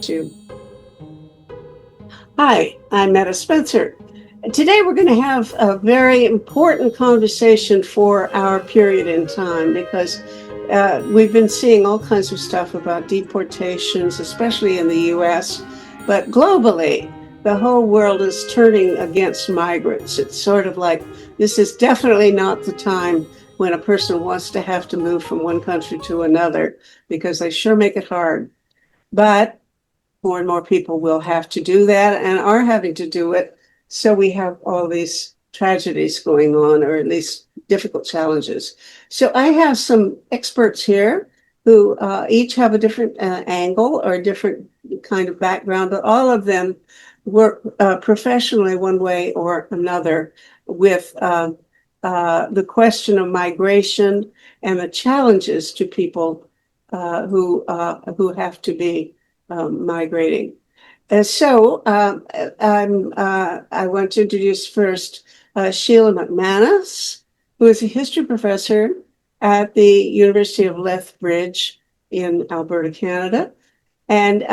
YouTube. Hi, I'm Metta Spencer. Today we're going to have a very important conversation for our period in time because we've been seeing all kinds of stuff about deportations, especially in the US, but globally, the whole world is turning against migrants. It's sort of like this is definitely not the time when a person wants to have to move from one country to another because they sure make it hard. But more and more people will have to do that and are having to do it. So we have all these tragedies going on, or at least difficult challenges. So I have some experts here who each have a different angle or a different kind of background, but all of them work professionally one way or another with the question of migration and the challenges to people who have to be migrating. I want to introduce first Sheila McManus, who is a history professor at the University of Lethbridge in Alberta, Canada. And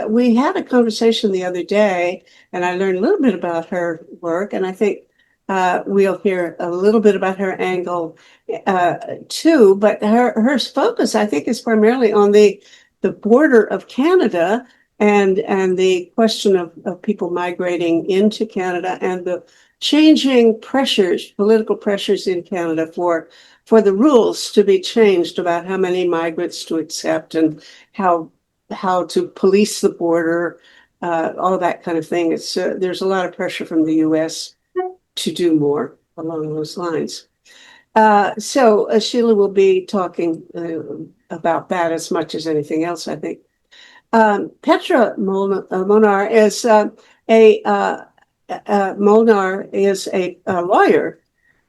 we had a conversation the other day, and I learned a little bit about her work, and I think we'll hear a little bit about her angle too, but her focus, I think, is primarily on the border of Canada and the question of people migrating into Canada and the changing pressures, political pressures in Canada for the rules to be changed about how many migrants to accept and how to police the border, all that kind of thing. There's a lot of pressure from the U.S. to do more along those lines. So Sheila will be talking about that as much as anything else, I think. Petra Molnar is a lawyer,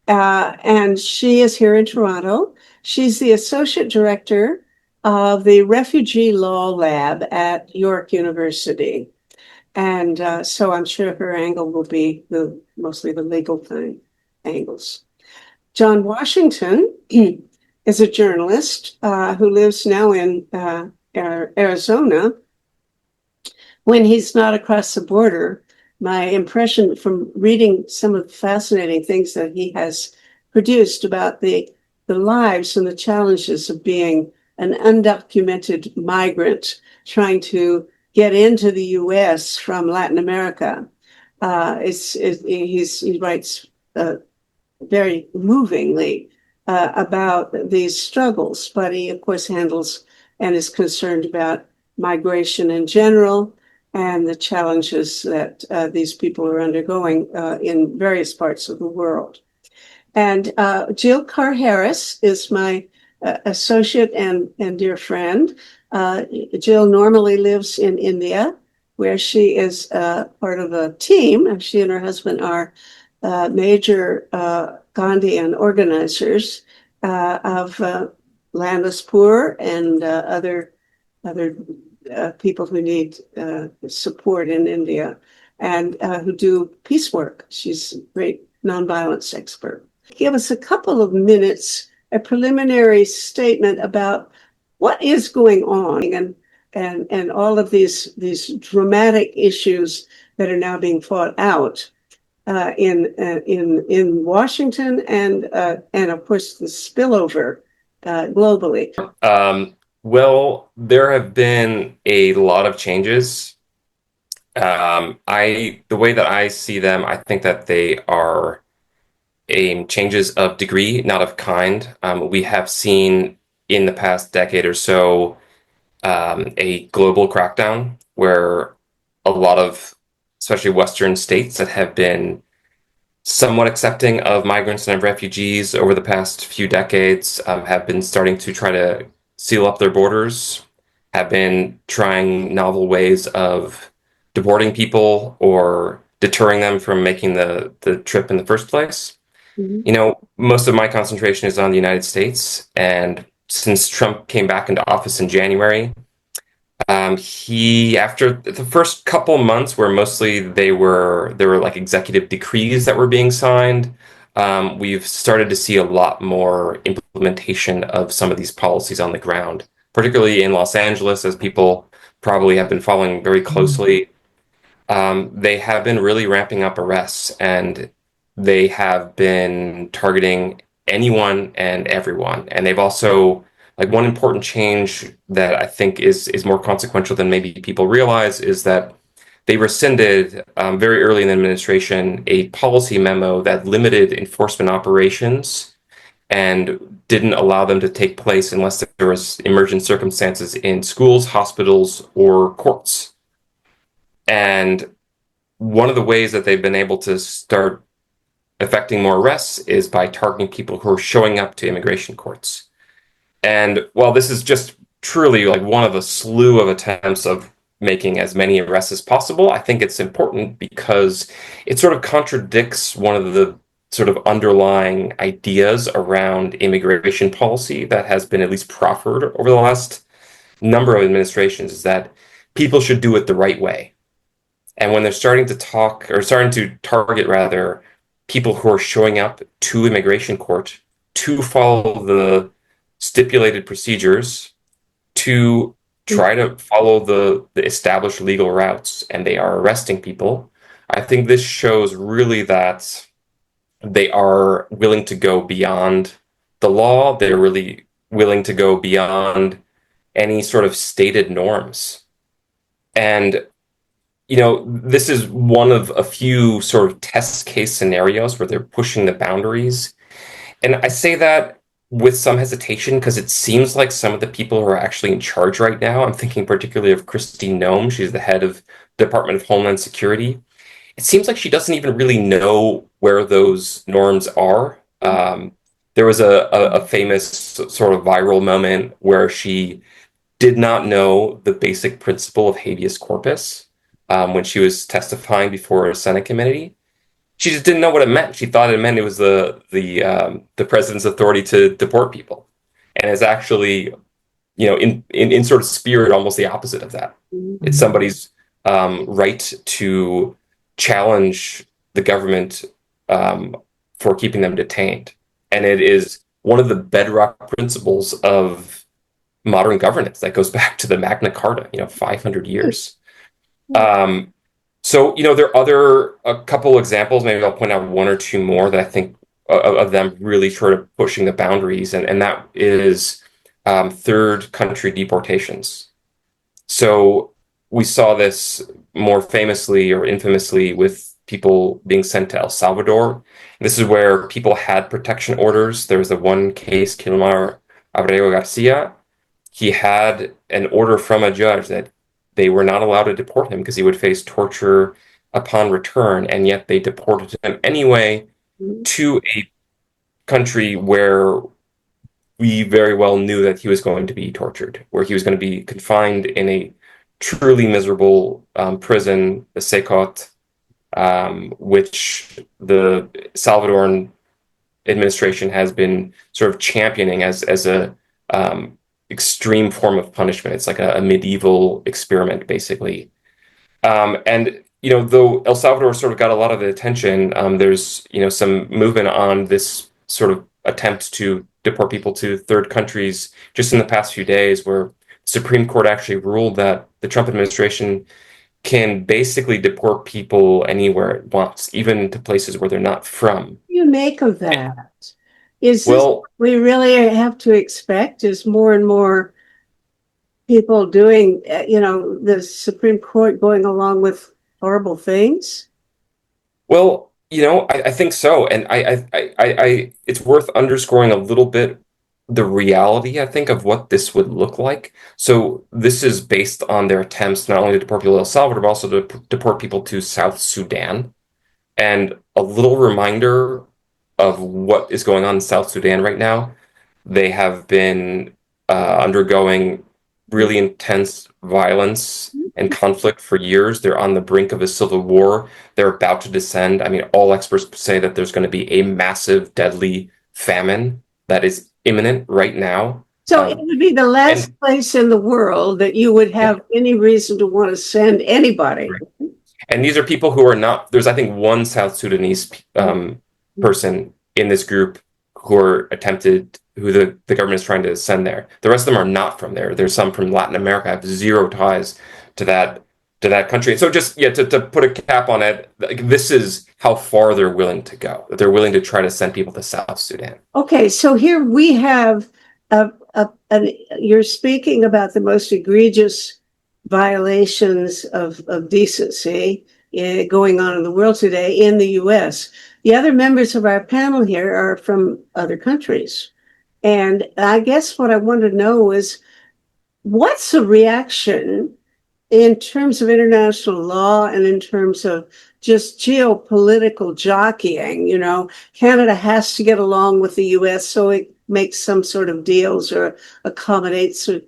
and she is here in Toronto. She's the associate director of the Refugee Law Lab at York University. And so I'm sure her angle will be mostly the legal kind angles. John Washington is a journalist who lives now in Arizona. When he's not across the border, my impression from reading some of the fascinating things that he has produced about the lives and the challenges of being an undocumented migrant trying to get into the U.S. from Latin America. He writes very movingly about these struggles, but he, of course, handles and is concerned about migration in general and the challenges that these people are undergoing in various parts of the world. And Jill Carr-Harris is my associate and dear friend. Jill normally lives in India, where she is part of a team. She and her husband are major Gandhian organizers of landless poor and other people who need support in India and who do peace work. She's a great nonviolence expert. Give us a couple of minutes, a preliminary statement about what is going on and all of these dramatic issues that are now being fought out in Washington and of course the spillover globally. Well, there have been a lot of changes. The way that I see them, I think that they are changes of degree, not of kind. We have seen in the past decade or so a global crackdown where a lot of, especially Western states that have been somewhat accepting of migrants and of refugees over the past few decades, have been starting to try to seal up their borders, have been trying novel ways of deporting people or deterring them from making the trip in the first place. Mm-hmm. You know, most of my concentration is on the United States, and since Trump came back into office in January, after the first couple months where mostly there were like executive decrees that were being signed, we've started to see a lot more implementation of some of these policies on the ground, particularly in Los Angeles, as people probably have been following very closely. They have been really ramping up arrests, and they have been targeting anyone and everyone. And they've also, like, one important change that I think is more consequential than maybe people realize is that they rescinded very early in the administration a policy memo that limited enforcement operations and didn't allow them to take place unless there was emergent circumstances in schools, hospitals, or courts. And one of the ways that they've been able to start affecting more arrests is by targeting people who are showing up to immigration courts. And while this is just truly like one of a slew of attempts of making as many arrests as possible, I think it's important because it sort of contradicts one of the sort of underlying ideas around immigration policy that has been at least proffered over the last number of administrations, is that people should do it the right way. And when they're starting to talk or starting to target rather people who are showing up to immigration court to follow the stipulated procedures, to try to follow the established legal routes, and they are arresting people, I think this shows really that they are willing to go beyond the law. They're really willing to go beyond any sort of stated norms. And this is one of a few sort of test case scenarios where they're pushing the boundaries. And I say that with some hesitation because it seems like some of the people who are actually in charge right now, I'm thinking particularly of Christine Nome, she's the head of the Department of Homeland Security. It seems like she doesn't even really know where those norms are. There was a famous sort of viral moment where she did not know the basic principle of habeas corpus when she was testifying before a Senate committee. She just didn't know what it meant. She thought it meant it was the president's authority to deport people, and it's actually, in sort of spirit, almost the opposite of that. It's somebody's right to challenge the government for keeping them detained, and it is one of the bedrock principles of modern governance that goes back to the Magna Carta, 500 years. So, there are a couple examples. Maybe I'll point out one or two more that I think of them really sort of pushing the boundaries, and that is third country deportations. So we saw this more famously or infamously with people being sent to El Salvador. This is where people had protection orders. There was the one case, Kilmar Abreu Garcia. He had an order from a judge that they were not allowed to deport him because he would face torture upon return, and yet they deported him anyway to a country where we very well knew that he was going to be tortured, where he was going to be confined in a truly miserable prison, the Secot, which the Salvadoran administration has been sort of championing as a extreme form of punishment. It's like a medieval experiment, basically. And though El Salvador sort of got a lot of the attention, there's some movement on this sort of attempt to deport people to third countries just in the past few days, where the Supreme Court actually ruled that the Trump administration can basically deport people anywhere it wants, even to places where they're not from. What do you make of that? Is this Well, what we really have to expect? Is more and more people doing, the Supreme Court going along with horrible things? Well, I think so, and it's worth underscoring a little bit the reality, I think, of what this would look like. So this is based on their attempts not only to deport people to El Salvador, but also to deport people to South Sudan. And a little reminder of what is going on in South Sudan right now. They have been undergoing really intense violence and conflict for years. They're on the brink of a civil war. They're about to descend. I mean, all experts say that there's going to be a massive, deadly famine that is imminent right now. So it would be the last place in the world that you would have any reason to want to send anybody. Right. And these are people who are not, there's, I think, one South Sudanese person in this group who the government is trying to send there. The rest of them are not from there. There's some from Latin America, have zero ties to that country. So just yeah, to put a cap on it, like, this is how far they're willing to go. That they're willing to try to send people to South Sudan. Okay, so here we have you're speaking about the most egregious violations of decency going on in the world today in the US. The other members of our panel here are from other countries. And I guess what I want to know is what's the reaction in terms of international law and in terms of just geopolitical jockeying? You know, Canada has to get along with the US, so it makes some sort of deals or accommodates or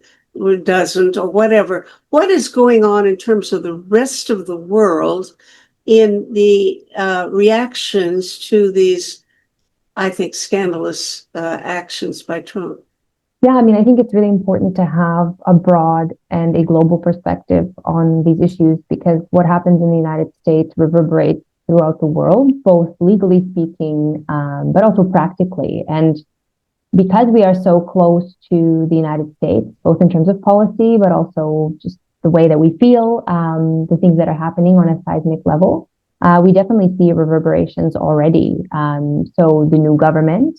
doesn't or whatever. What is going on in terms of the rest of the world in the reactions to these, I think, scandalous actions by Trump? Yeah, I mean, I think it's really important to have a broad and a global perspective on these issues because what happens in the United States reverberates throughout the world, both legally speaking, but also practically. And because we are so close to the United States, both in terms of policy, but also just the way that we feel, the things that are happening on a seismic level, we definitely see reverberations already. So the new government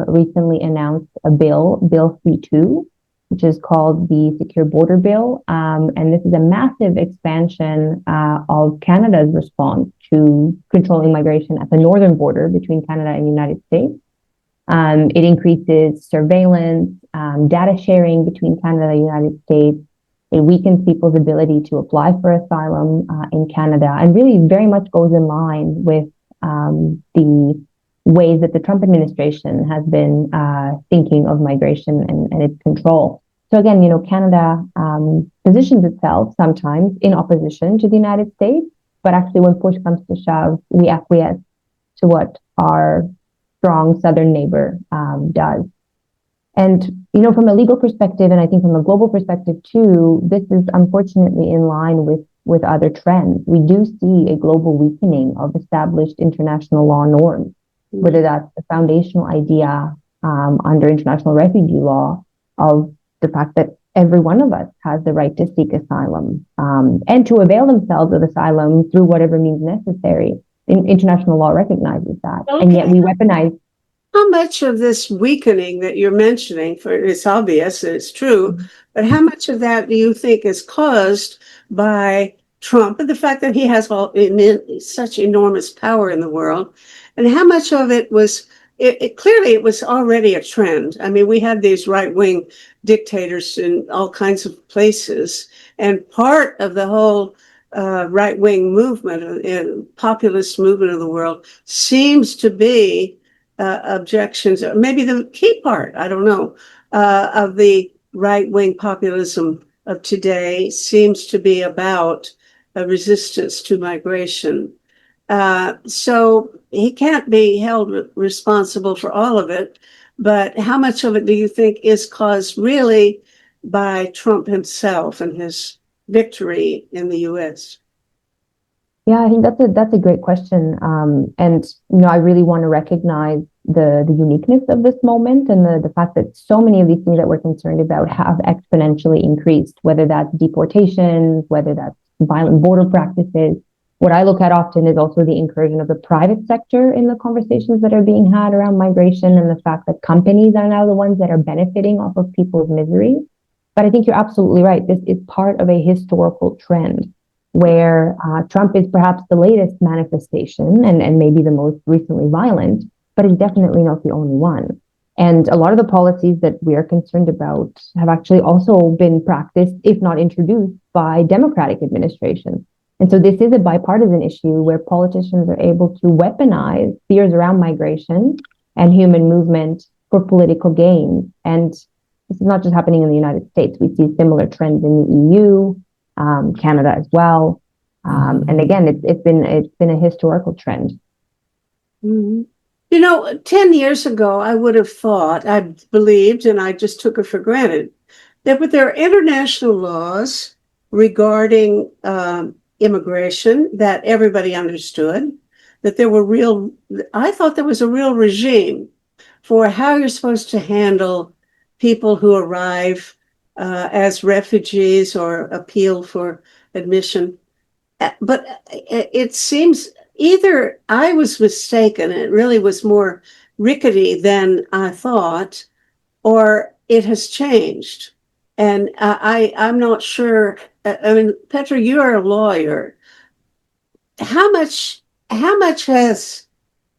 recently announced a bill, Bill C2, which is called the Secure Border Bill. And this is a massive expansion of Canada's response to controlling migration at the northern border between Canada and the United States. It increases surveillance, data sharing between Canada and the United States. It weakens people's ability to apply for asylum in Canada and really very much goes in line with the ways that the Trump administration has been thinking of migration and its control. So again, you know, Canada positions itself sometimes in opposition to the United States, but actually when push comes to shove, we acquiesce to what our strong southern neighbor does. And, you know, from a legal perspective, and I think from a global perspective too, this is unfortunately in line with other trends. We do see a global weakening of established international law norms, whether that's the foundational idea under international refugee law of the fact that every one of us has the right to seek asylum and to avail themselves of asylum through whatever means necessary. International law recognizes that. Okay. And yet we weaponize. How much of this weakening that you're mentioning, for it's obvious that it's true, but how much of that do you think is caused by Trump and the fact that he has such enormous power in the world? And how much of it was, clearly it was already a trend. I mean, we had these right-wing dictators in all kinds of places, and part of the whole right-wing movement, populist movement of the world seems to be objections, or maybe the key part, I don't know, of the right-wing populism of today seems to be about a resistance to migration. So he can't be held responsible for all of it, but how much of it do you think is caused really by Trump himself and his victory in the US? Yeah, I think that's a great question. And you know, I really want to recognize the uniqueness of this moment and the fact that so many of these things that we're concerned about have exponentially increased, whether that's deportations, whether that's violent border practices. What I look at often is also the incursion of the private sector in the conversations that are being had around migration and the fact that companies are now the ones that are benefiting off of people's misery. But I think you're absolutely right. This is part of a historical trend where Trump is perhaps the latest manifestation and maybe the most recently violent, but is definitely not the only one. And a lot of the policies that we are concerned about have actually also been practiced, if not introduced, by Democratic administrations. And so this is a bipartisan issue where politicians are able to weaponize fears around migration and human movement for political gain. And this is not just happening in the United States. We see similar trends in the EU, Canada as well. And again, it's been a historical trend. Mm-hmm. You know, 10 years ago, I would have thought, I believed, and I just took it for granted, that with their international laws regarding immigration that everybody understood, that there were I thought there was a real regime for how you're supposed to handle people who arrive as refugees or appeal for admission. But it seems either I was mistaken, it really was more rickety than I thought, or it has changed. And I'm not sure. I mean, Petra, you are a lawyer. How much how much has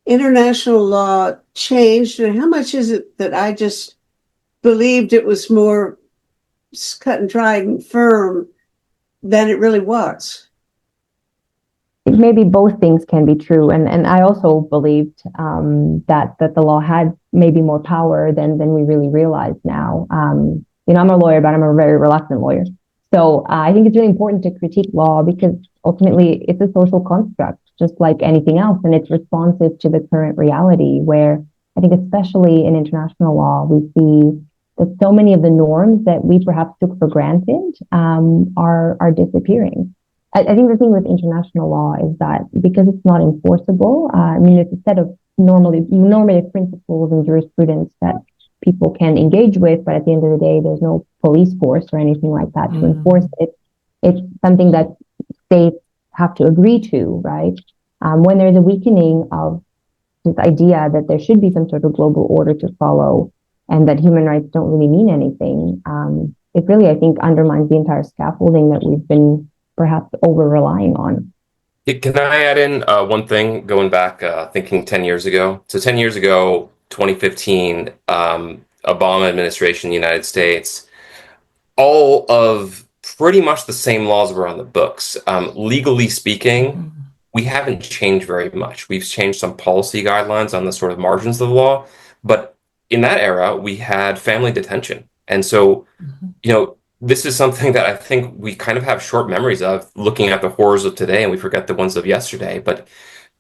international law changed, and how much is it that I just believed it was more cut and dried and firm than it really was? Maybe both things can be true, and I also believed that the law had maybe more power than we really realize now. I'm a lawyer, but I'm a very reluctant lawyer. So I think it's really important to critique law because ultimately it's a social construct, just like anything else, and it's responsive to the current reality. Where I think, especially in international law, we see that so many of the norms that we perhaps took for granted are disappearing. I think the thing with international law is that because it's not enforceable, it's a set of normative principles and jurisprudence that people can engage with, but at the end of the day, there's no police force or anything like that to enforce it. It's something that states have to agree to, right? When there's a weakening of this idea that there should be some sort of global order to follow and that human rights don't really mean anything, it really, I think, undermines the entire scaffolding that we've been perhaps over-relying on. Can I add in one thing going back, thinking 10 years ago? So 10 years ago, 2015, Obama administration in the United States, all of pretty much the same laws were on the books. Legally speaking, we haven't changed very much. We've changed some policy guidelines on the sort of margins of the law, but in that era, we had family detention. And so, this is something that I think we kind of have short memories of, looking at the horrors of today, and we forget the ones of yesterday. But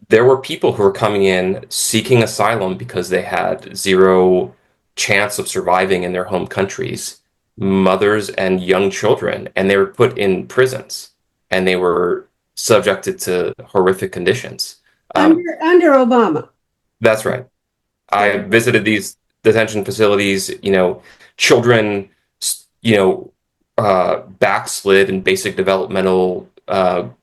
there were people who were coming in seeking asylum because they had zero chance of surviving in their home countries, mothers and young children, and they were put in prisons and they were subjected to horrific conditions. Under Obama. That's right. I visited these detention facilities, children, backslid in basic developmental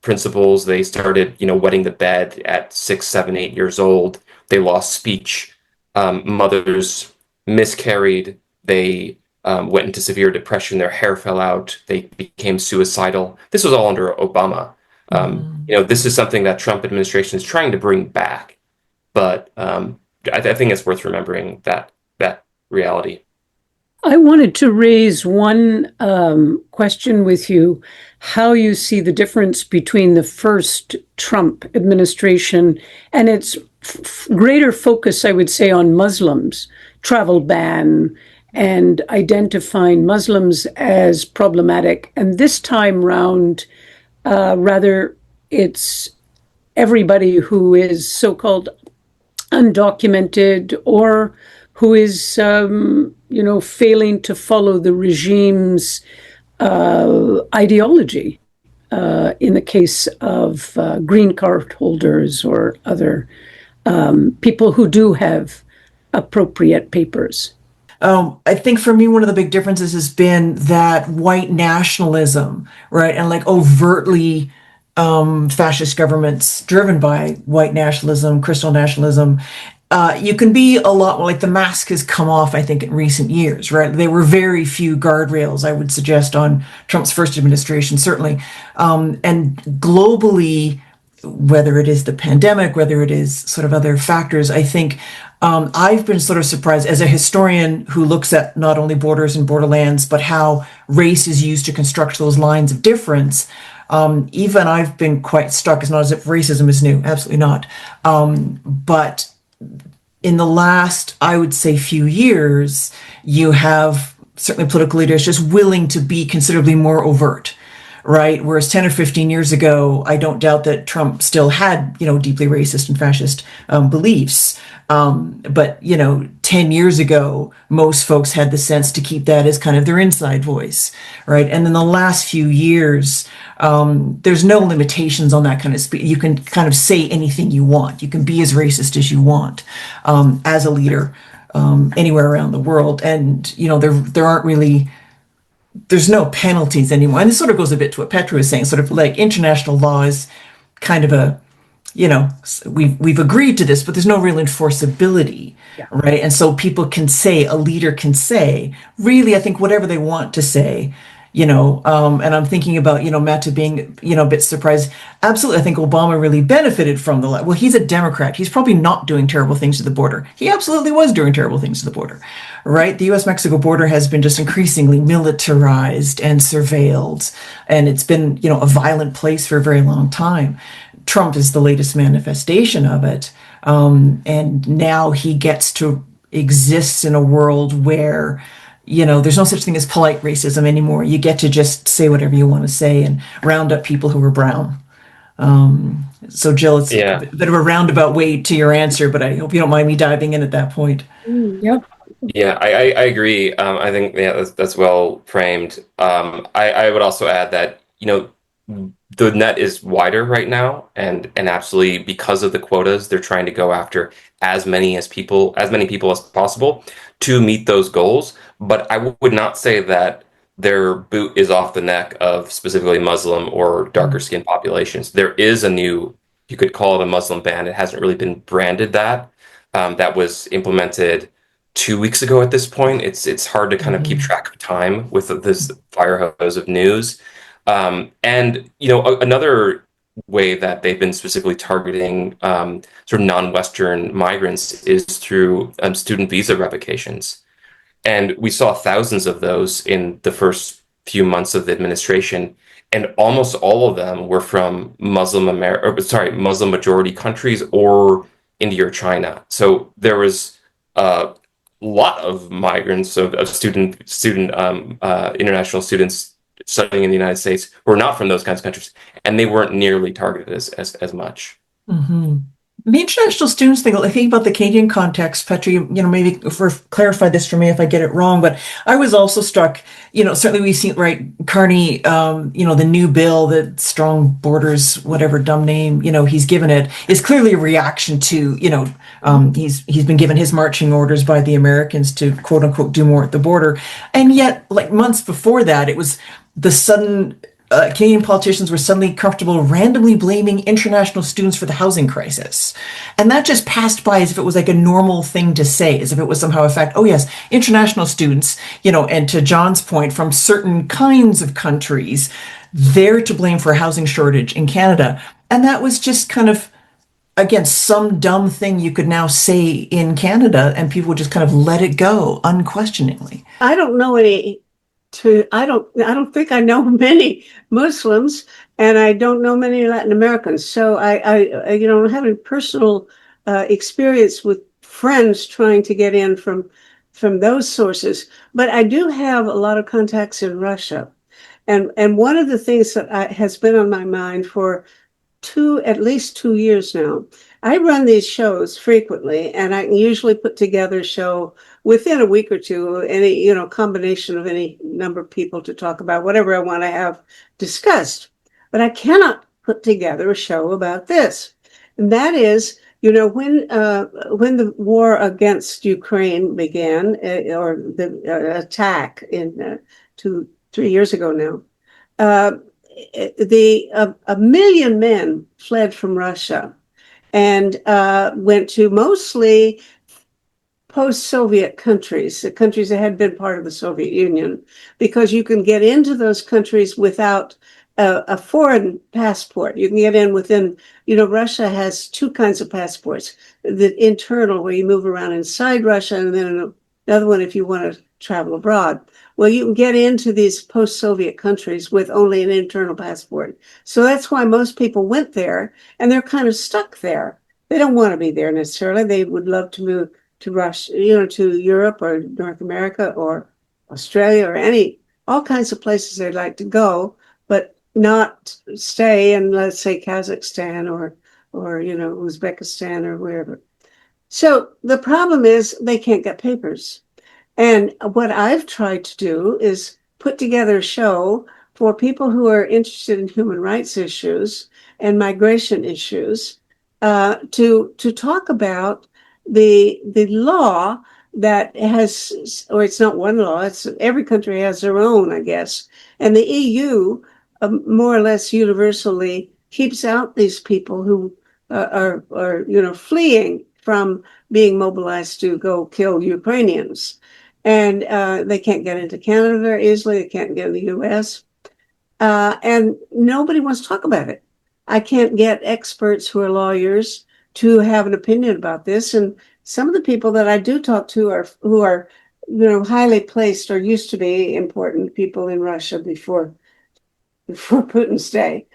principles. They started, wetting the bed at 6, 7, 8 years old. They lost speech. Mothers miscarried. They went into severe depression. Their hair fell out. They became suicidal. This was all under Obama. This is something that Trump administration is trying to bring back. But I think it's worth remembering that reality. I wanted to raise one question with you, how you see the difference between the first Trump administration and its greater focus, I would say, on Muslims, travel ban, and identifying Muslims as problematic. And this time round, rather, it's everybody who is so-called undocumented or who is, failing to follow the regime's ideology, in the case of green card holders or other people who do have appropriate papers. I think for me, one of the big differences has been that white nationalism, right? And like overtly fascist governments driven by white nationalism, crystal nationalism. You can be a lot more like the mask has come off, I think, in recent years, right? There were very few guardrails, I would suggest, on Trump's first administration, certainly. And globally, whether it is the pandemic, whether it is sort of other factors, I think I've been sort of surprised as a historian who looks at not only borders and borderlands, but how race is used to construct those lines of difference. Even I've been quite struck. It's not as if racism is new, absolutely not. But in the last, I would say, few years, you have certainly political leaders just willing to be considerably more overt, right? Whereas 10 or 15 years ago, I don't doubt that Trump still had, deeply racist and fascist beliefs. But 10 years ago, most folks had the sense to keep that as kind of their inside voice, right? And in the last few years, there's no limitations on that kind of speech. You can kind of say anything you want. You can be as racist as you want as a leader anywhere around the world. And, there aren't really there's no penalties anymore. And this sort of goes a bit to what Petra was saying, sort of like international law is kind of a, we've agreed to this, but there's no real enforceability, Yeah. right? And so people can say, a leader can say, really, I think whatever they want to say, and I'm thinking about, Meta being, a bit surprised. Absolutely, I think Obama really benefited from well, he's a Democrat. He's probably not doing terrible things to the border. He absolutely was doing terrible things to the border, right? The US-Mexico border has been just increasingly militarized and surveilled, and it's been, a violent place for a very long time. Trump is the latest manifestation of it. And now he gets to exist in a world where, there's no such thing as polite racism anymore. You get to just say whatever you want to say and round up people who are brown. So, Jill, it's Yeah. a bit of a roundabout way to your answer, but I hope you don't mind me diving in at that point. Yep. Yeah, I agree. I think that's well framed. I would also add that the net is wider right now, and absolutely because of the quotas, they're trying to go after as many people as possible to meet those goals. But I would not say that their boot is off the neck of specifically Muslim or darker skinned populations. There is you could call it a Muslim ban. It hasn't really been branded that. That was implemented 2 weeks ago at this point. It's hard to kind of keep track of time with this fire hose of news. And another way that they've been specifically targeting sort of non-Western migrants is through student visa revocations. And we saw thousands of those in the first few months of the administration, and almost all of them were from Muslim majority countries or India or China. So there was a lot of migrants of international students studying in the United States who are not from those kinds of countries, and they weren't nearly targeted as much. Mm-hmm. The international students thing, I think about the Canadian context, Petra, maybe clarify this for me if I get it wrong, but I was also struck, certainly we've seen, right, Carney, the new bill, the Strong Borders, whatever dumb name, he's given it, is clearly a reaction to, he's been given his marching orders by the Americans to quote unquote do more at the border. And yet, like months before that, it was the sudden Canadian politicians were suddenly comfortable randomly blaming international students for the housing crisis. And that just passed by as if it was like a normal thing to say, as if it was somehow a fact. Oh, yes, international students, and to John's point, from certain kinds of countries, they're to blame for a housing shortage in Canada. And that was just kind of, again, some dumb thing you could now say in Canada, and people would just kind of let it go unquestioningly. I don't know I don't think I know many Muslims, and I don't know many Latin Americans. So I having personal experience with friends trying to get in from those sources. But I do have a lot of contacts in Russia, and one of the things that has been on my mind for at least 2 years now. I run these shows frequently, and I can usually put together a show within a week or two, any, combination of any number of people to talk about whatever I want to have discussed. But I cannot put together a show about this. And that is, when the war against Ukraine began, or the attack in 3 years ago now, a million men fled from Russia and went to mostly post-Soviet countries, the countries that had been part of the Soviet Union, because you can get into those countries without a foreign passport. You can get in within, Russia has two kinds of passports. The internal, where you move around inside Russia, and then another one if you want to travel abroad. Well, you can get into these post-Soviet countries with only an internal passport. So that's why most people went there, and they're kind of stuck there. They don't want to be there necessarily. They would love to move to Russia, to Europe or North America or Australia or all kinds of places they'd like to go, but not stay in, let's say, Kazakhstan or Uzbekistan or wherever. So the problem is they can't get papers. And what I've tried to do is put together a show for people who are interested in human rights issues and migration issues to talk about the law that has, or it's not one law, it's every country has their own, I guess. And the EU more or less universally keeps out these people who are fleeing from being mobilized to go kill Ukrainians. And they can't get into Canada very easily. They can't get in the US. And nobody wants to talk about it. I can't get experts who are lawyers to have an opinion about this. And some of the people that I do talk to are who are, highly placed or used to be important people in Russia before Putin's day.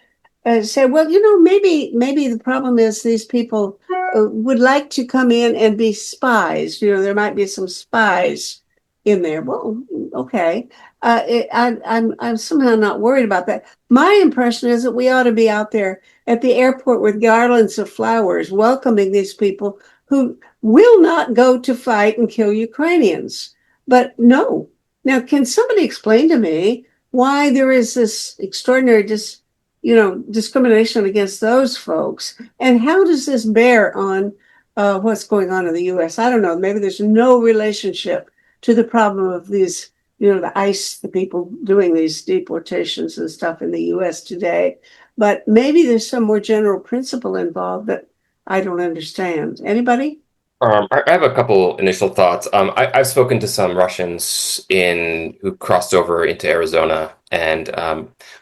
Say, well, maybe the problem is these people would like to come in and be spies. There might be some spies in there. Well, okay. I'm somehow not worried about that. My impression is that we ought to be out there at the airport with garlands of flowers, welcoming these people who will not go to fight and kill Ukrainians. But no. Now, can somebody explain to me why there is this extraordinary discrimination against those folks? And how does this bear on what's going on in the U.S.? I don't know. Maybe there's no relationship to the problem of these, the ICE, the people doing these deportations and stuff in the U.S. today. But maybe there's some more general principle involved that I don't understand. Anybody? I have a couple initial thoughts. I've spoken to some Russians who crossed over into Arizona and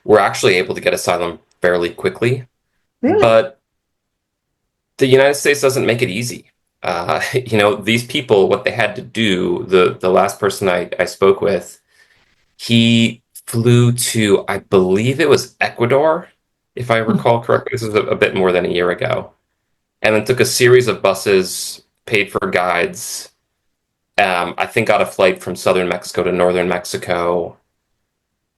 were actually able to get asylum fairly quickly. Really? But the United States doesn't make it easy. These people, what they had to do, the last person I spoke with, he flew to, I believe it was Ecuador, if I recall correctly. This was a bit more than a year ago. And then took a series of buses, paid for guides. I think got a flight from southern Mexico to northern Mexico.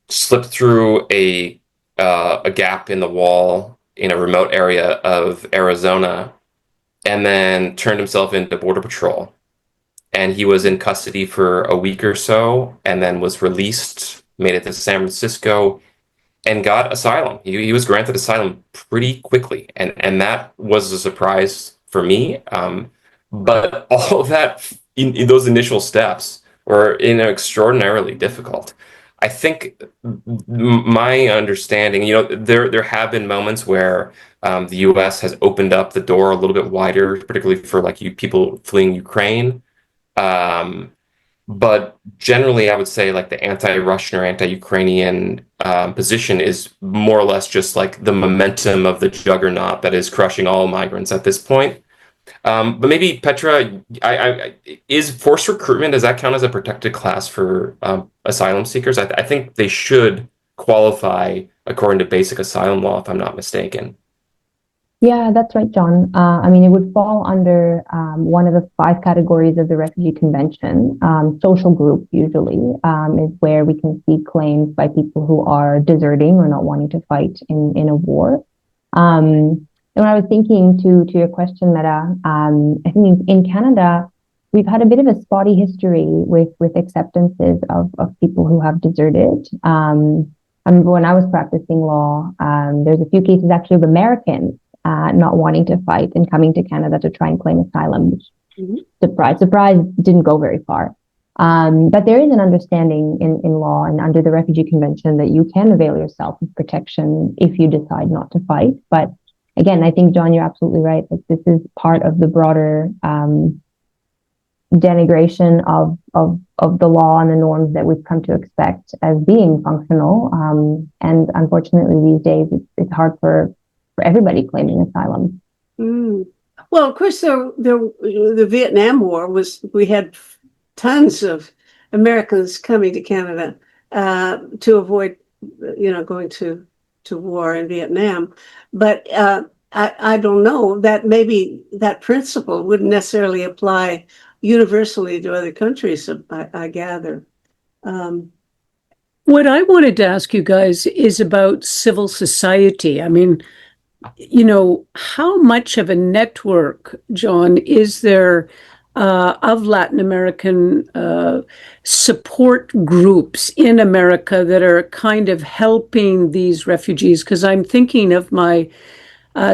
Slipped through a gap in the wall in a remote area of Arizona, and then turned himself into Border Patrol. And he was in custody for a week or so, and then was released, made it to San Francisco, and got asylum. He was granted asylum pretty quickly, and that was a surprise for me. But all of that in those initial steps were extraordinarily difficult. I think my understanding, there have been moments where the U.S. has opened up the door a little bit wider, particularly for people fleeing Ukraine. But generally, I would say the anti-Russian or anti-Ukrainian position is more or less just the momentum of the juggernaut that is crushing all migrants at this point. But maybe Petra, is forced recruitment, does that count as a protected class for asylum seekers? I think they should qualify according to basic asylum law, if I'm not mistaken. Yeah, that's right, John. It would fall under one of the 5 categories of the Refugee Convention. Social group usually is where we can see claims by people who are deserting or not wanting to fight in a war. And when I was thinking to your question, Meta, I think in Canada, we've had a bit of a spotty history with acceptances of people who have deserted. I remember when I was practicing law, there's a few cases actually of Americans not wanting to fight and coming to Canada to try and claim asylum, which, surprise, didn't go very far. But there is an understanding in law and under the Refugee Convention that you can avail yourself of protection if you decide not to fight. But again, I think, John, you're absolutely right. This is part of the broader denigration of the law and the norms that we've come to expect as being functional. And unfortunately, these days, it's hard for everybody claiming asylum. Well, of course, the Vietnam War we had tons of Americans coming to Canada to avoid, going to war in Vietnam. But I don't know that maybe that principle wouldn't necessarily apply universally to other countries, I gather. What I wanted to ask you guys is about civil society. How much of a network, John, is there of Latin American support groups in America that are kind of helping these refugees? Because I'm thinking of my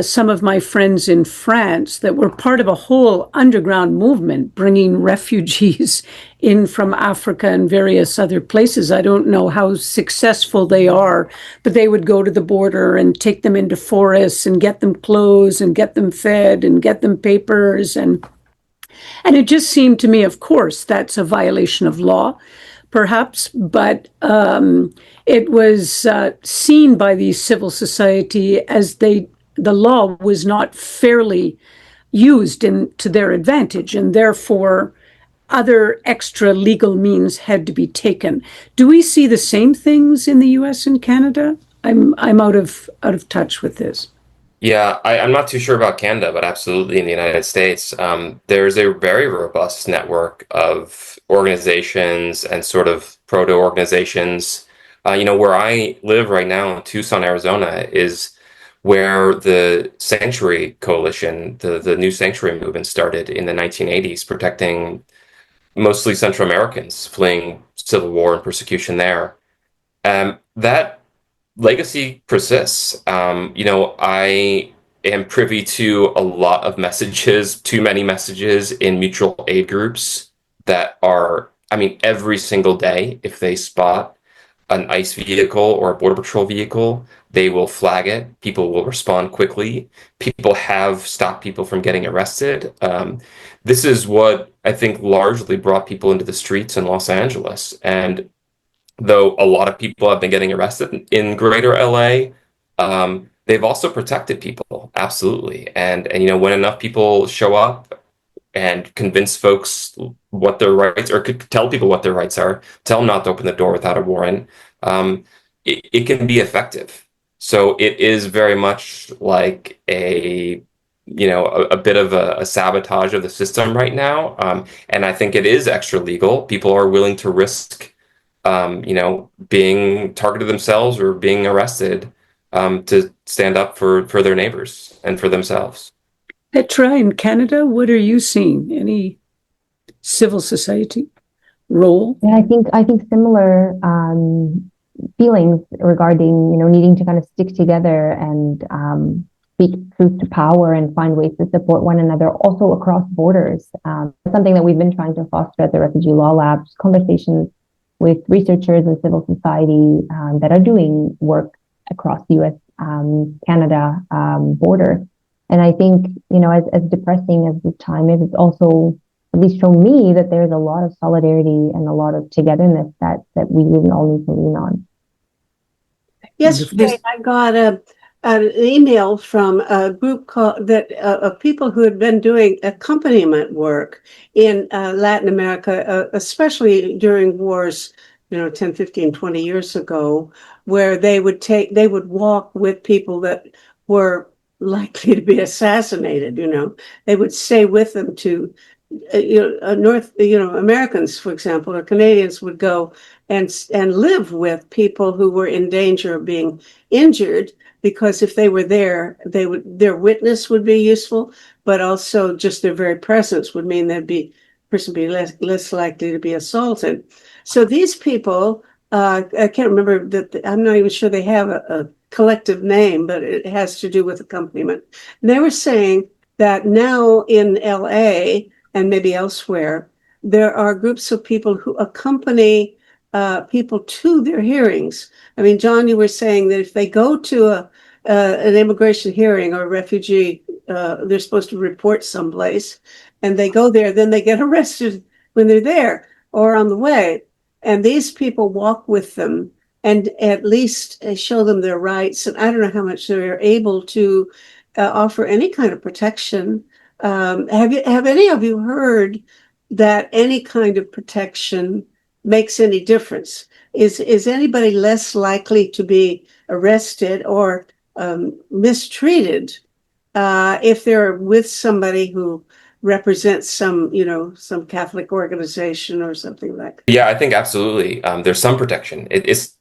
some of my friends in France that were part of a whole underground movement bringing refugees in from Africa and various other places. I don't know how successful they are, but they would go to the border and take them into forests and get them clothes and get them fed and get them papers. And it just seemed to me, of course, that's a violation of law, perhaps, but it was seen by the civil society as the law was not fairly used to their advantage, and therefore other extra legal means had to be taken. Do we see the same things in the U.S. and Canada? I'm out of touch with this. Yeah, I'm not too sure about Canada, but absolutely in the United States, there's a very robust network of organizations and sort of proto-organizations. Where I live right now in Tucson, Arizona, is where the Sanctuary Coalition, the new sanctuary movement started in the 1980s, protecting mostly Central Americans fleeing civil war and persecution there. That legacy persists. I am privy to a lot of messages, too many messages in mutual aid groups that are, I mean, every single day, if they spot an ICE vehicle or a Border Patrol vehicle, they will flag it. People will respond quickly. People have stopped people from getting arrested. This is what I think largely brought people into the streets in Los Angeles. And though a lot of people have been getting arrested in greater LA, they've also protected people, absolutely. And when enough people show up and convince folks what their rights, or could tell people what their rights are, tell them not to open the door without a warrant, it can be effective. So it is very much like a bit of a sabotage of the system right now. And I think it is extra legal. People are willing to risk being targeted themselves or being arrested to stand up for their neighbors and for themselves. Petra, in Canada, what are you seeing? Any civil society role? Yeah, I think similar feelings regarding needing to kind of stick together and speak truth to power and find ways to support one another, also across borders. Something that we've been trying to foster at the Refugee Law Lab, conversations with researchers and civil society that are doing work across the U.S. Canada border. And I think, as depressing as this time is, it's also at least shown me that there's a lot of solidarity and a lot of togetherness that we really all need to lean on. Yesterday, I got an email from a group of people who had been doing accompaniment work in Latin America, especially during wars, 10, 15, 20 years ago, where they would walk with people that were likely to be assassinated. They would stay with them to Americans, for example, or Canadians would go and live with people who were in danger of being injured, because if they were there, their witness would be useful, but also just their very presence would mean person be less likely to be assaulted. So these people, I can't remember that. I'm not even sure they have a collective name, but it has to do with accompaniment. They were saying that now in LA and maybe elsewhere, there are groups of people who accompany people to their hearings. I mean, John, you were saying that if they go to an immigration hearing or a refugee, they're supposed to report someplace, and they go there, then they get arrested when they're there or on the way. And these people walk with them and at least show them their rights. And I don't know how much they're able to offer any kind of protection. Have any of you heard that any kind of protection makes any difference? Is anybody less likely to be arrested or mistreated if they're with somebody who represents some Catholic organization or something like that? Yeah, I think absolutely. There's some protection. It's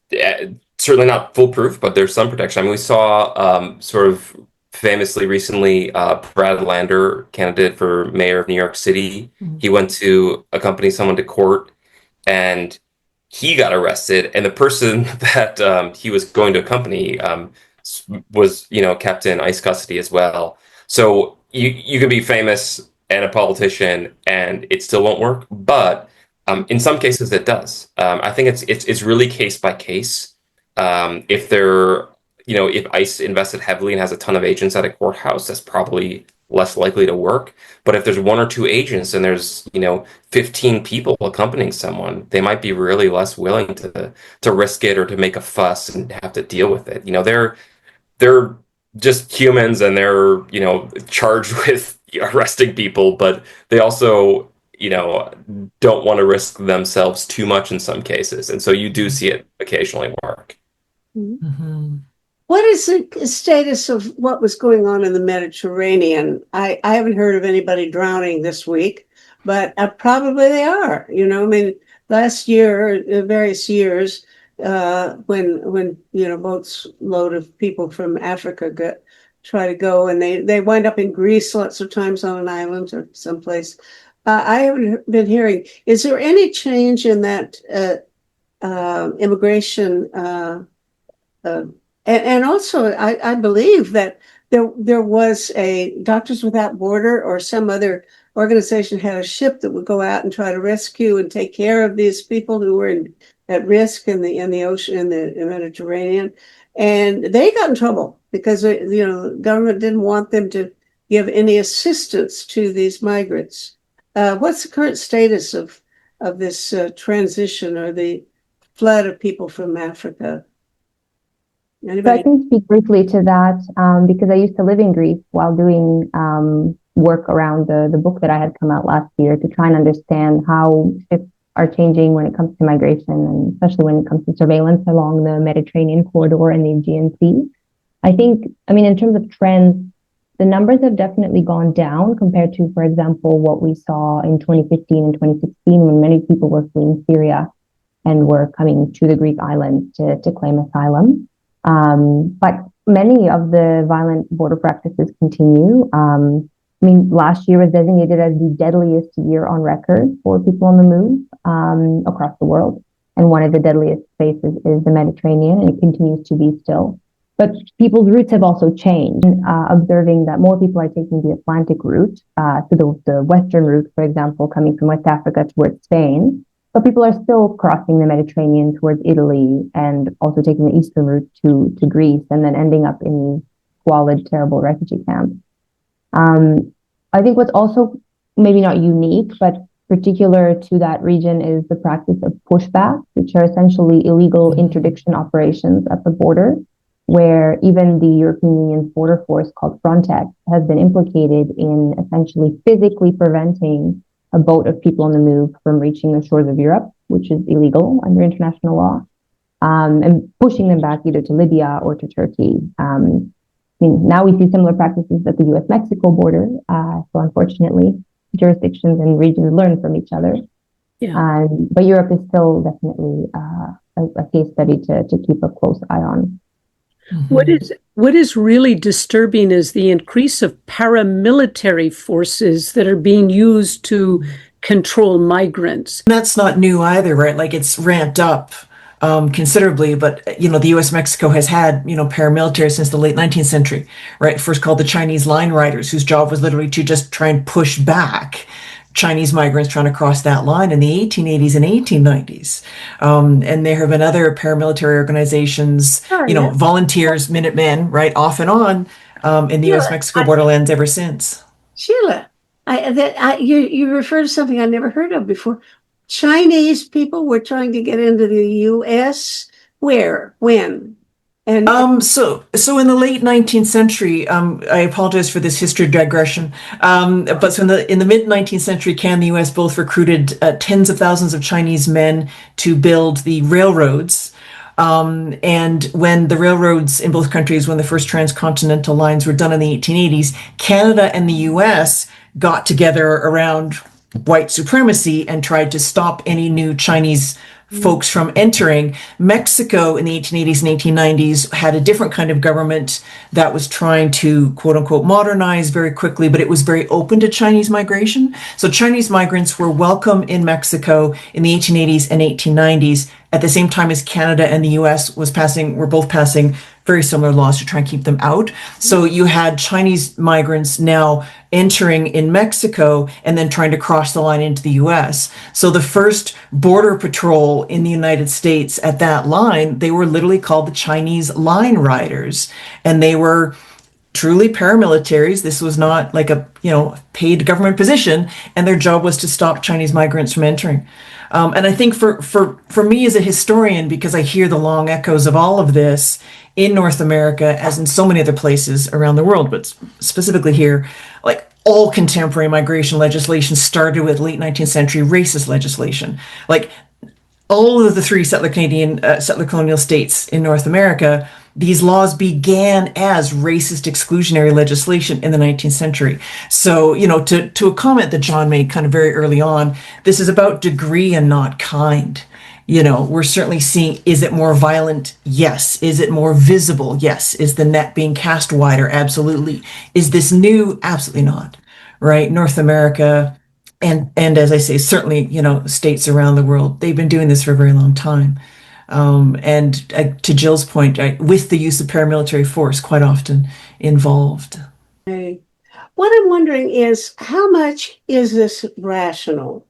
certainly not foolproof, but there's some protection. I mean, we saw sort of famously recently Brad Lander, candidate for mayor of New York City. Mm-hmm. He went to accompany someone to court, and he got arrested. And the person that he was going to accompany was, kept in ICE custody as well. So you can be famous and a politician, and it still won't work. But in some cases, it does. I think it's really case by case. If if ICE invested heavily and has a ton of agents at a courthouse, that's probably less likely to work. But if there's one or two agents and there's 15 people accompanying someone, they might be really less willing to risk it or to make a fuss and have to deal with it. They're just humans, and they're charged with arresting people, but they also don't want to risk themselves too much in some cases, and so you do see it occasionally work. Mm-hmm. What is the status of what was going on in the Mediterranean? I haven't heard of anybody drowning this week, but probably they are. I mean, last year, various years, when boats load of people from Africa try to go, and they wind up in Greece lots of times on an island or someplace. I haven't been hearing. Is there any change in that immigration? And also, I believe that there was a Doctors Without Border or some other organization had a ship that would go out and try to rescue and take care of these people who were at risk in the ocean, in the Mediterranean, and they got in trouble because the government didn't want them to give any assistance to these migrants. What's the current status of this transition or the flood of people from Africa? So I can speak briefly to that because I used to live in Greece while doing work around the book that I had come out last year to try and understand how ships are changing when it comes to migration, and especially when it comes to surveillance along the Mediterranean corridor and the Aegean Sea. I mean, in terms of trends, the numbers have definitely gone down compared to, for example, what we saw in 2015 and 2016 when many people were fleeing Syria and were coming to the Greek islands to claim asylum. But many of the violent border practices continue. I mean, last year was designated as the deadliest year on record for people on the move across the world. And one of the deadliest spaces is the Mediterranean, and it continues to be still. But people's routes have also changed, observing that more people are taking the Atlantic route, so the Western route, for example, coming from West Africa towards Spain. But people are still crossing the Mediterranean towards Italy and also taking the eastern route to Greece and then ending up in these squalid, terrible refugee camps. I think what's also maybe not unique, but particular to that region is the practice of pushback, which are essentially illegal interdiction operations at the border, where even the European Union's border force called Frontex has been implicated in essentially physically preventing a boat of people on the move from reaching the shores of Europe, which is illegal under international law, and pushing them back either to Libya or to Turkey. I mean, now we see similar practices at the US-Mexico border. So unfortunately, jurisdictions and regions learn from each other. Yeah. But Europe is still definitely a case study to keep a close eye on. Mm-hmm. What is really disturbing is the increase of paramilitary forces that are being used to control migrants. That's not new either, right? Like it's ramped up considerably, but the U.S.-Mexico has had paramilitary since the late 19th century, right? First called the Chinese line riders, whose job was literally to just try and push back Chinese migrants trying to cross that line in the 1880s and 1890s. And there have been other paramilitary organizations, volunteers, Minutemen, right, off and on in the U.S.-Mexico borderlands ever since. Sheila, you refer to something I never heard of before. Chinese people were trying to get into the U.S. Where? When? And so in the late 19th century, I apologize for this history digression, but so in the mid 19th century, Canada and the U.S. both recruited tens of thousands of Chinese men to build the railroads. And when the railroads in both countries, when the first transcontinental lines were done in the 1880s, Canada and the U.S. got together around white supremacy and tried to stop any new Chinese folks from entering. Mexico in the 1880s and 1890s had a different kind of government that was trying to, quote unquote, modernize very quickly, but it was very open to Chinese migration. So Chinese migrants were welcome in Mexico in the 1880s and 1890s at the same time as Canada and the US were both passing very similar laws to try and keep them out. So you had Chinese migrants now entering in Mexico and then trying to cross the line into the US. So the first border patrol in the United States at that line, they were literally called the Chinese line riders. And they were truly paramilitaries. This was not like a paid government position, and their job was to stop Chinese migrants from entering. And I think for me as a historian, because I hear the long echoes of all of this in North America, as in so many other places around the world, but specifically here, like all contemporary migration legislation started with late 19th century racist legislation. Like all of the three settler colonial states in North America, these laws began as racist exclusionary legislation in the 19th century. So, to a comment that John made kind of very early on, this is about degree and not kind. We're certainly seeing, is it more violent? Yes. Is it more visible? Yes. Is the net being cast wider? Absolutely. Is this new? Absolutely not. Right? North America, and as I say, certainly, states around the world, they've been doing this for a very long time. And to Jill's point, with the use of paramilitary force quite often involved. Okay. What I'm wondering is, how much is this rational?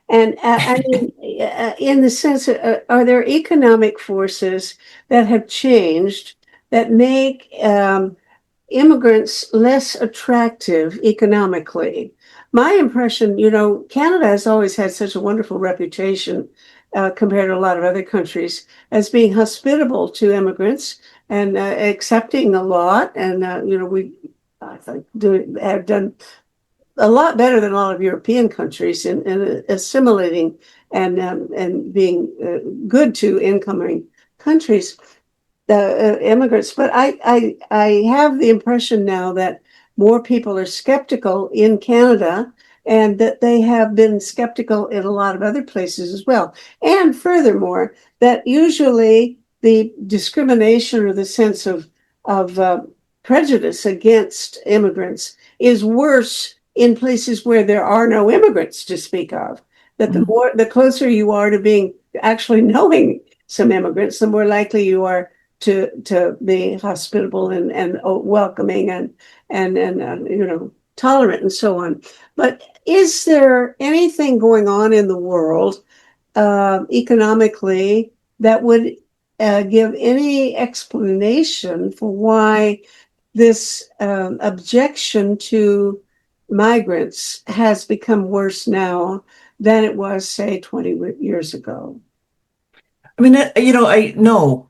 And I mean, in the sense, are there economic forces that have changed that make immigrants less attractive economically? My impression, Canada has always had such a wonderful reputation compared to a lot of other countries as being hospitable to immigrants and accepting a lot. And, I think, have done a lot better than a lot of European countries in assimilating and being good to incoming countries, immigrants. But I have the impression now that more people are skeptical in Canada, and that they have been skeptical in a lot of other places as well. And furthermore, that usually the discrimination or the sense of prejudice against immigrants is worse in places where there are no immigrants to speak of. That the closer you are to being actually knowing some immigrants, the more likely you are to be hospitable and welcoming and tolerant and so on. But is there anything going on in the world economically that would give any explanation for why this objection to migrants has become worse now than it was, say, 20 years ago? I mean, no.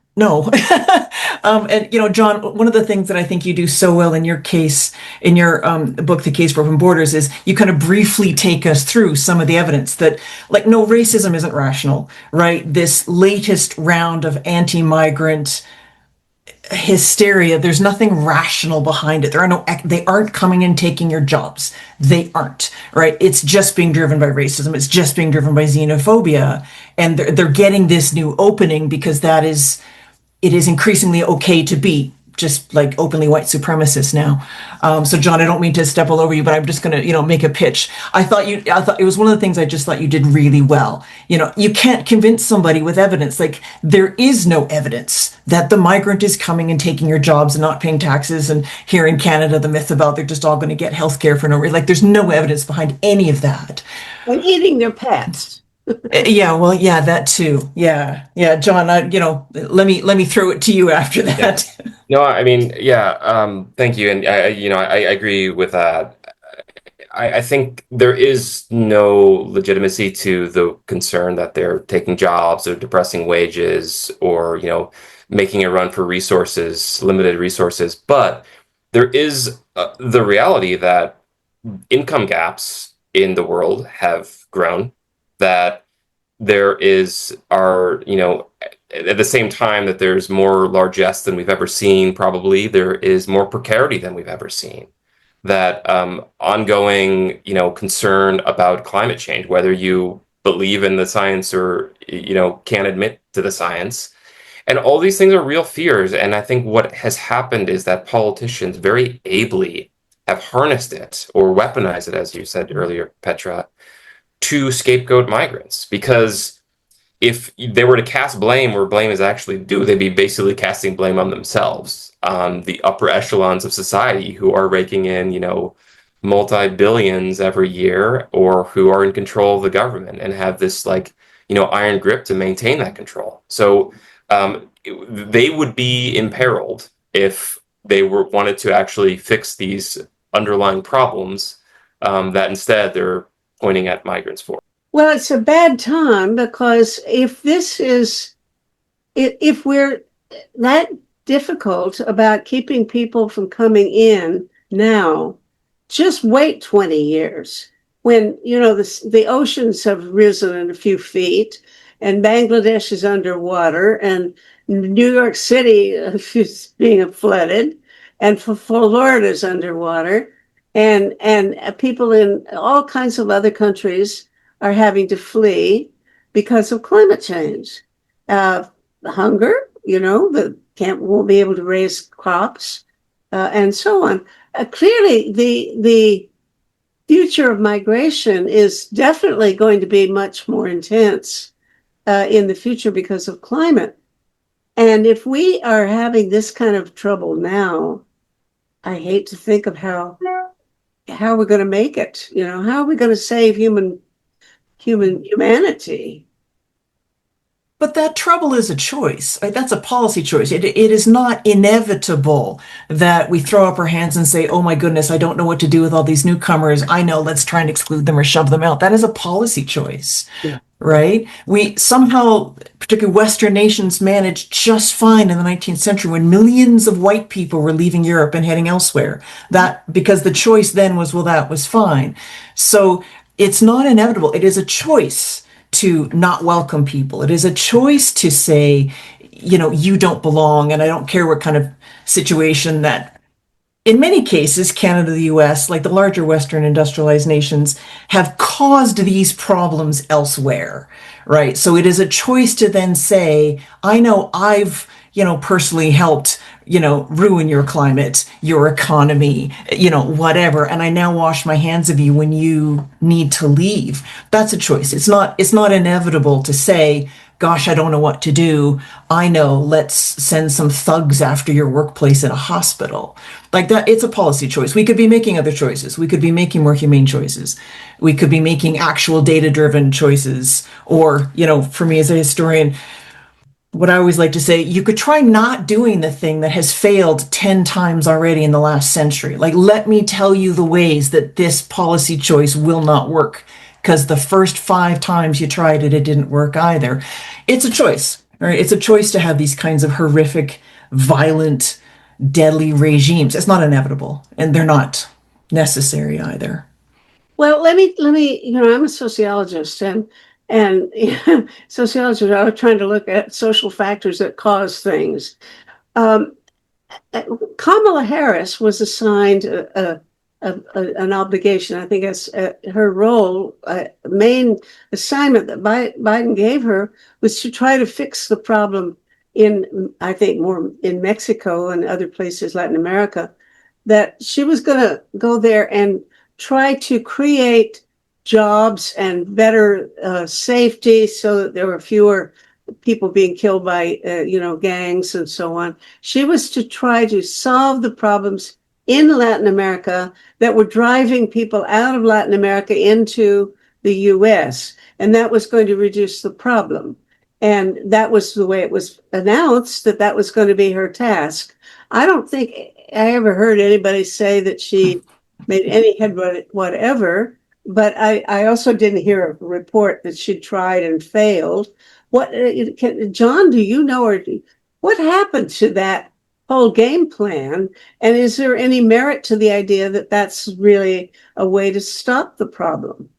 And John, one of the things that I think you do so well in your case, in your book, The Case for Open Borders, is you kind of briefly take us through some of the evidence that, like, no, racism isn't rational, right? This latest round of anti-migrant hysteria, there's nothing rational behind it. They aren't coming and taking your jobs. They aren't, right? It's just being driven by racism. It's just being driven by xenophobia. And they're getting this new opening because it is increasingly okay to be just like openly white supremacists now. So John, I don't mean to step all over you, but I'm just going to, make a pitch. I thought it was one of the things I just thought you did really well. You can't convince somebody with evidence. Like, there is no evidence that the migrant is coming and taking your jobs and not paying taxes. And here in Canada, the myth about they're just all going to get healthcare for no reason. Like, there's no evidence behind any of that. And eating their pets. Yeah, well, yeah, that too. Yeah, John. Let me throw it to you after that. Yeah. No, I mean, yeah. Thank you, and I agree with that. I think there is no legitimacy to the concern that they're taking jobs or depressing wages or making a run for resources, limited resources. But there is the reality that income gaps in the world have grown. That there at the same time that there's more largesse than we've ever seen, probably there is more precarity than we've ever seen. That ongoing, concern about climate change, whether you believe in the science or, can't admit to the science. And all these things are real fears. And I think what has happened is that politicians very ably have harnessed it or weaponized it, as you said earlier, Petra, to scapegoat migrants, because if they were to cast blame where blame is actually due, they'd be basically casting blame on themselves, on the upper echelons of society who are raking in, multi-billions every year, or who are in control of the government and have this iron grip to maintain that control. So they would be imperiled if they wanted to actually fix these underlying problems that instead they're pointing at migrants for. Well, it's a bad time because if we're that difficult about keeping people from coming in now, just wait 20 years when, the oceans have risen a few feet and Bangladesh is underwater and New York City is being flooded and Florida is underwater and people in all kinds of other countries are having to flee because of climate change. Hunger, won't be able to raise crops, and so on. Clearly, the future of migration is definitely going to be much more intense in the future because of climate. And if we are having this kind of trouble now, I hate to think of how we're going to make it. How are we going to save humanity? But that trouble is a choice. Right? That's a policy choice. It is not inevitable that we throw up our hands and say, oh my goodness, I don't know what to do with all these newcomers. I know, let's try and exclude them or shove them out. That is a policy choice. Yeah. Right? We somehow, particularly Western nations, managed just fine in the 19th century when millions of white people were leaving Europe and heading elsewhere. That because the choice then was, well, that was fine. So it's not inevitable. It is a choice to not welcome people. It is a choice to say, you don't belong, and I don't care what kind of situation that, in many cases, Canada, the US, like the larger Western industrialized nations, have caused these problems elsewhere, right? So it is a choice to then say, I know I've, personally helped, ruin your climate, your economy, whatever. And I now wash my hands of you when you need to leave. That's a choice. It's not inevitable to say, gosh, I don't know what to do. I know, let's send some thugs after your workplace in a hospital. Like that, it's a policy choice. We could be making other choices. We could be making more humane choices. We could be making actual data-driven choices. Or, for me as a historian, what I always like to say, you could try not doing the thing that has failed 10 times already in the last century. Like, let me tell you the ways that this policy choice will not work, because the first 5 times you tried it, it didn't work either. It's a choice, right? It's a choice to have these kinds of horrific, violent, deadly regimes. It's not inevitable, and they're not necessary either. Well, let me, I'm a sociologist and sociologists are trying to look at social factors that cause things. Um, Kamala Harris was assigned an obligation. I think it's her role, main assignment that Biden gave her was to try to fix the problem I think more in Mexico and other places, Latin America, that she was going to go there and try to create jobs and better safety so that there were fewer people being killed by, gangs and so on. She was to try to solve the problems in Latin America that were driving people out of Latin America into the US. And that was going to reduce the problem. And that was the way it was announced, that was going to be her task. I don't think I ever heard anybody say that she made any headway whatever, but I also didn't hear a report that she tried and failed. John, do you know, what happened to that whole game plan? And is there any merit to the idea that that's really a way to stop the problem?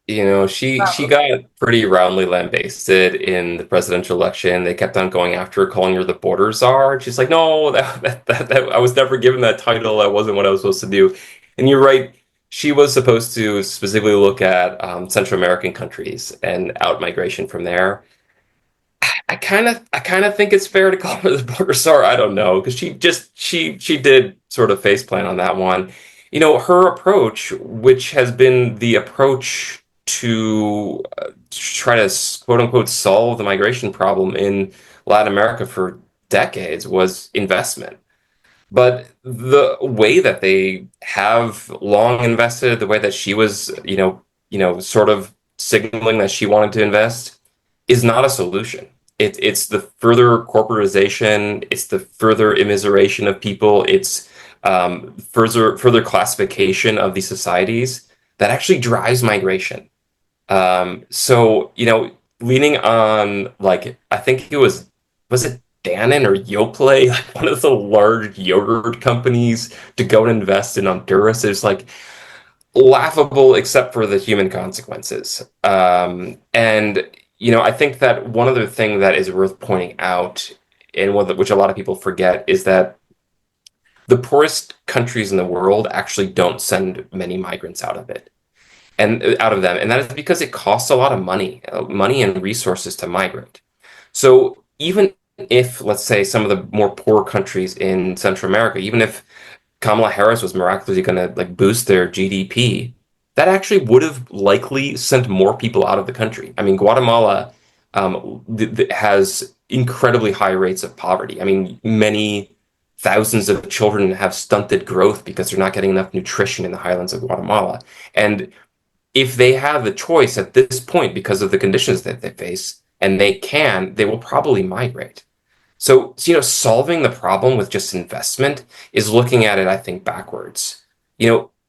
She got pretty roundly lambasted in the presidential election. They kept on going after her, calling her the border czar. She's like, no, that I was never given that title. That wasn't what I was supposed to do. And you're right. She was supposed to specifically look at Central American countries and out migration from there. I kind of think it's fair to call her the border czar. I don't know, because she did sort of faceplant on that one. Her approach, which has been the approach to try to quote unquote solve the migration problem in Latin America for decades was investment. But the way that they have long invested, the way that she was, sort of signaling that she wanted to invest, is not a solution. It's the further corporatization, it's the further immiseration of people, it's further classification of these societies that actually drives migration. So, leaning on, like, I think was it Dannon or Yoplait, like one of the large yogurt companies, to go and invest in Honduras is like laughable, except for the human consequences. And I think that one other thing that is worth pointing out, and which a lot of people forget, is that the poorest countries in the world actually don't send many migrants out of them, and that is because it costs a lot of money and resources to migrate. So even if, let's say, some of the more poor countries in Central America, even if Kamala Harris was miraculously going to like boost their GDP, that actually would have likely sent more people out of the country. I mean, Guatemala has incredibly high rates of poverty. I mean, many thousands of children have stunted growth because they're not getting enough nutrition in the highlands of Guatemala. And if they have the choice at this point because of the conditions that they face, and they will probably migrate. So, solving the problem with just investment is looking at it, I think, backwards.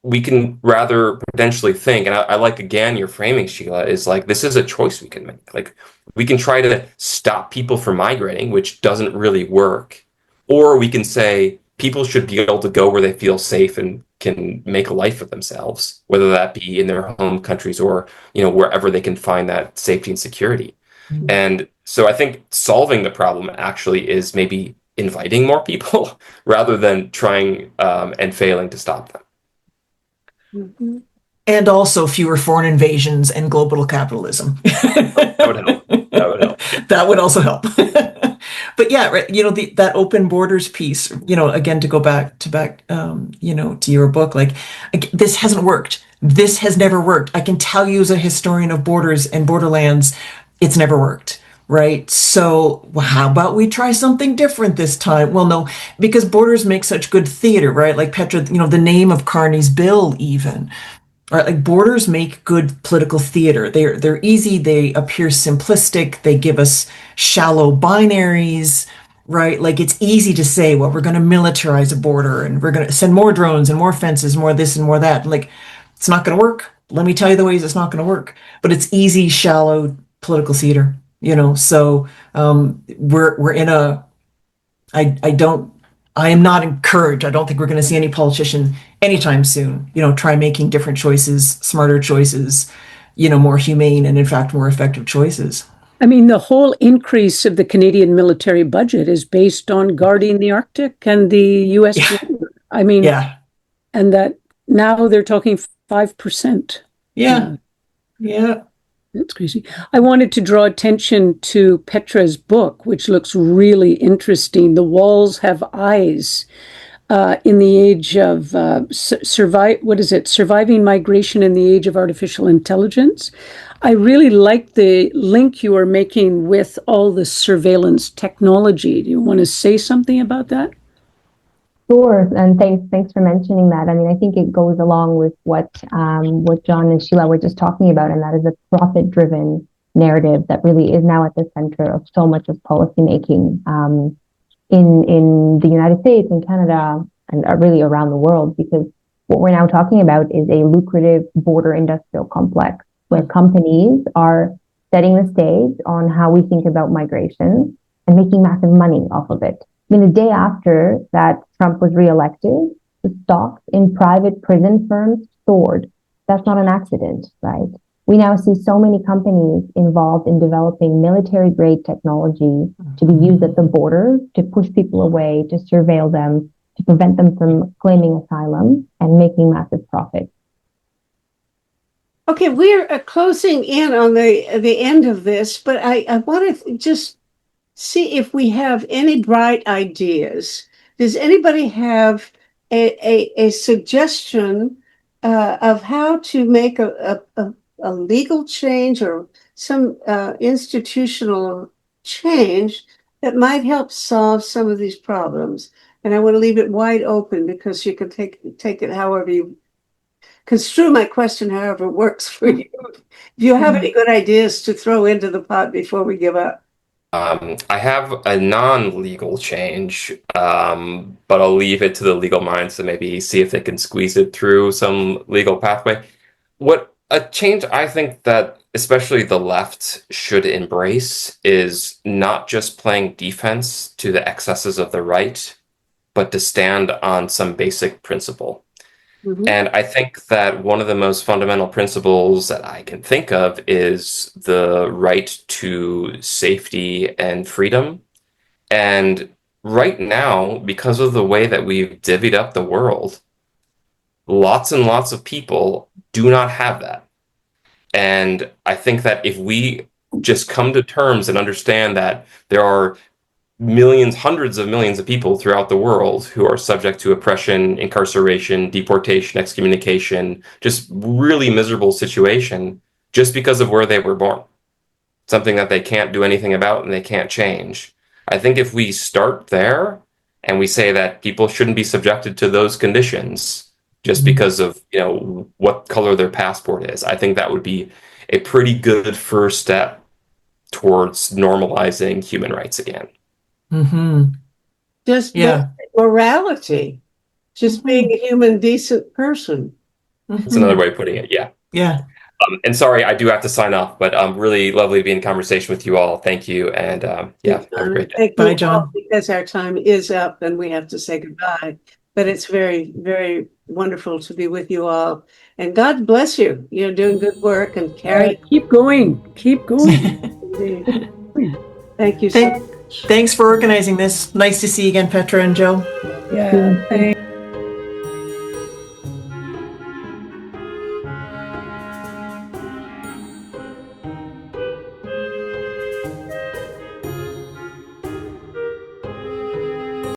We can rather potentially think, and I like, again, your framing, Sheila, is like, this is a choice we can make. Like, we can try to stop people from migrating, which doesn't really work. Or we can say people should be able to go where they feel safe and can make a life for themselves, whether that be in their home countries or, wherever they can find that safety and security. Mhm. And so I think solving the problem actually is maybe inviting more people rather than trying and failing to stop them. Mhm. And also fewer foreign invasions and global capitalism. That would help. That would help. That would also help. But yeah, right, that open borders piece, again, to go to your book, like, this hasn't worked. This has never worked. I can tell you as a historian of borders and borderlands, it's never worked. Right. So how about we try something different this time? Well, no, because borders make such good theater, right? Like Petra, the name of Carney's bill, even. Right, like borders make good political theater. They're easy. They appear simplistic. They give us shallow binaries, right? Like it's easy to say, well, we're going to militarize a border and we're going to send more drones and more fences, more this and more that. Like it's not going to work. Let me tell you the ways it's not going to work. But it's easy, shallow political theater, So we're in a. I don't. I am not encouraged. I don't think we're going to see any politician anytime soon, try making different choices, smarter choices, more humane and in fact more effective choices. I mean, the whole increase of the Canadian military budget is based on guarding the Arctic and the US Yeah. border. I mean, Yeah. and that now they're talking 5%. Yeah. Yeah. That's crazy. I wanted to draw attention to Petra's book, which looks really interesting. The Walls Have Eyes. In the age of surviving migration in the age of artificial intelligence. I really like the link you are making with all the surveillance technology. Do you want to say something about that? Sure, and thanks for mentioning that. I mean, I think it goes along with what John and Sheila were just talking about, and that is a profit-driven narrative that really is now at the center of so much of policymaking in the United States, in Canada, and really around the world. Because what we're now talking about is a lucrative border industrial complex where companies are setting the stage on how we think about migration and making massive money off of it. I mean, the day after that Trump was reelected, the stocks in private prison firms soared. That's not an accident, right? We now see so many companies involved in developing military-grade technology to be used at the border to push people away, to surveil them, to prevent them from claiming asylum and making massive profit. Okay, we're closing in on the end of this, but I want to just see if we have any bright ideas. Does anybody have a suggestion of how to make a legal change or some institutional change that might help solve some of these problems. And I want to leave it wide open because you can take it however you construe my question, however it works for you. If you have any good ideas to throw into the pot before we give up. I have a non-legal change, but I'll leave it to the legal minds to maybe see if they can squeeze it through some legal pathway. What a change I think that especially the left should embrace is not just playing defense to the excesses of the right, but to stand on some basic principle. Mhm. And I think that one of the most fundamental principles that I can think of is the right to safety and freedom. And right now, because of the way that we've divvied up the world, lots and lots of people do not have that. And I think that if we just come to terms and understand that there are millions, hundreds of millions of people throughout the world who are subject to oppression, incarceration, deportation, excommunication, just really miserable situation just because of where they were born. Something that they can't do anything about and they can't change. I think if we start there and we say that people shouldn't be subjected to those conditions just because of, what color their passport is, I think that would be a pretty good first step towards normalizing human rights again. Mm-hmm. Just Yeah. morality, just being a human, decent person. That's another way of putting it. Yeah. Yeah. And sorry, I do have to sign off, but really lovely to be in conversation with you all. Thank you. And yeah, have a great day. Thank Bye, you John. all, because our time is up and we have to say goodbye. But it's very, very wonderful to be with you all. And God bless you. You're doing good work and carry. Keep going. Keep going. Thank you so much. Thanks for organizing this. Nice to see you again, Petra and Joe. Yeah. Thanks.